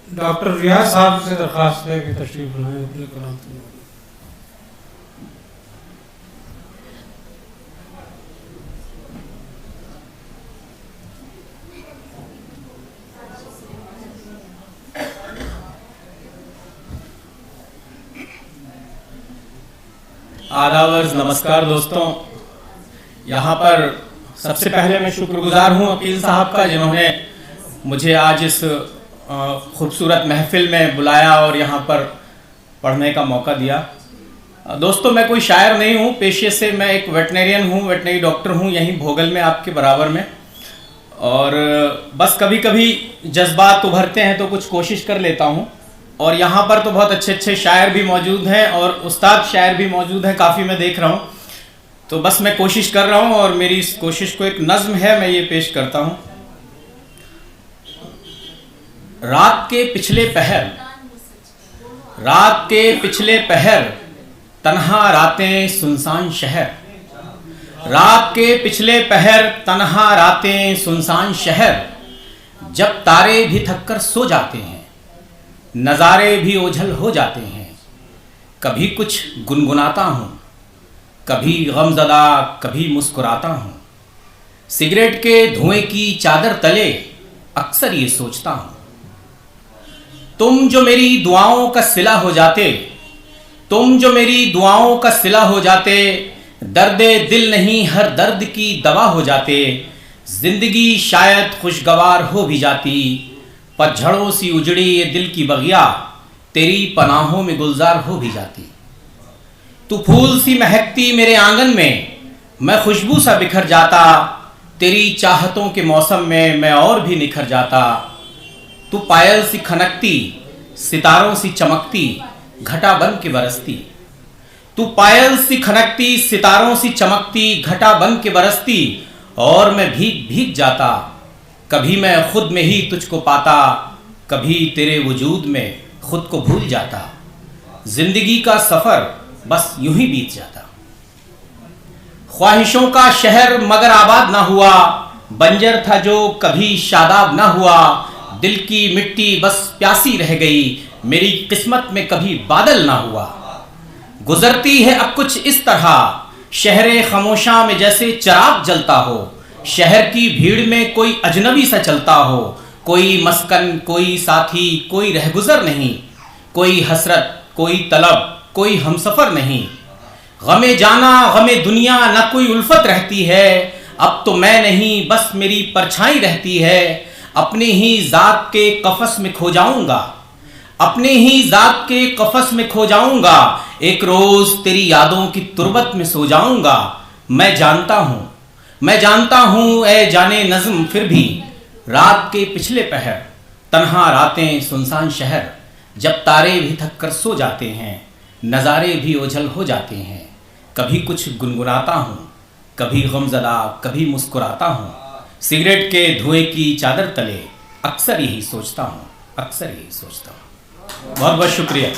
Doctor रियाज साहब से दरख्वास्त है कि तशरीफ लाएं अपने कलाम से। आदाब, नमस्कार दोस्तों। यहाँ पर सबसे पहले मैं शुक्रगुजार हूँ वकील साहब का, जिन्होंने मुझे आज इस खूबसूरत महफिल में बुलाया और यहाँ पर पढ़ने का मौका दिया। दोस्तों, मैं कोई शायर नहीं हूँ, पेशे से मैं एक वेटनरियन हूँ, वेटनरी डॉक्टर हूँ यहीं भोगल में आपके बराबर में। और बस कभी कभी जज्बात उभरते हैं तो कुछ कोशिश कर लेता हूँ। और यहाँ पर तो बहुत अच्छे अच्छे शायर भी मौजूद हैं और उस्ताद शायर भी मौजूद हैं, काफ़ी मैं देख रहा हूँ। तो बस मैं कोशिश कर रहा हूँ और मेरी इस कोशिश को एक नज़्म है, मैं ये पेश करता हूँ। रात के पिछले पहर तन्हा रातें सुनसान शहर। रात के पिछले पहर तन्हा रातें सुनसान शहर। जब तारे भी थककर सो जाते हैं, नज़ारे भी ओझल हो जाते हैं। कभी कुछ गुनगुनाता हूँ, कभी गमज़दा, कभी मुस्कुराता हूँ। सिगरेट के धुएं की चादर तले अक्सर ये सोचता हूँ, तुम जो मेरी दुआओं का सिला हो जाते, तुम जो मेरी दुआओं का सिला हो जाते, दर्दे दिल नहीं हर दर्द की दवा हो जाते। जिंदगी शायद खुशगवार हो भी जाती, पतझड़ों सी उजड़ी ये दिल की बगिया तेरी पनाहों में गुलजार हो भी जाती। तू फूल सी महकती मेरे आंगन में, मैं खुशबू सा बिखर जाता। तेरी चाहतों के मौसम में मैं और भी निखर जाता। तू पायल सी खनकती, सितारों सी चमकती, घटा बन के बरसती। तू पायल सी खनकती, सितारों सी चमकती, घटा बन के बरसती। और मैं भीग भीग जाता, कभी मैं खुद में ही तुझको पाता, कभी तेरे वजूद में खुद को भूल जाता। जिंदगी का सफर बस यूं ही बीत जाता। ख्वाहिशों का शहर मगर आबाद ना हुआ, बंजर था जो कभी शादाब ना हुआ। दिल की मिट्टी बस प्यासी रह गई, मेरी किस्मत में कभी बादल ना हुआ। गुजरती है अब कुछ इस तरह शहरे खामोशा में जैसे चिराग जलता हो। शहर की भीड़ में कोई अजनबी सा चलता हो, कोई मस्कन, कोई साथी, कोई रहगुजर नहीं। कोई हसरत, कोई तलब, कोई हमसफर नहीं। गमे जाना गमे दुनिया न कोई उल्फत रहती है। अब तो मैं नहीं बस मेरी परछाई रहती है। अपनी ही जात के कफस में खो जाऊंगा, अपने ही जात के कफस में खो जाऊंगा। एक रोज तेरी यादों की तुरबत में सो जाऊंगा। मैं जानता हूं ऐ जाने नज़्म फिर भी, रात के पिछले पहर तन्हा रातें सुनसान शहर। जब तारे भी थक कर सो जाते हैं, नज़ारे भी ओझल हो जाते हैं। कभी कुछ गुनगुनाता हूँ, कभी गमज़दा, कभी मुस्कुराता हूँ। सिगरेट के धुएं की चादर तले अक्सर यही सोचता हूँ, अक्सर यही सोचता हूँ। बहुत बहुत शुक्रिया।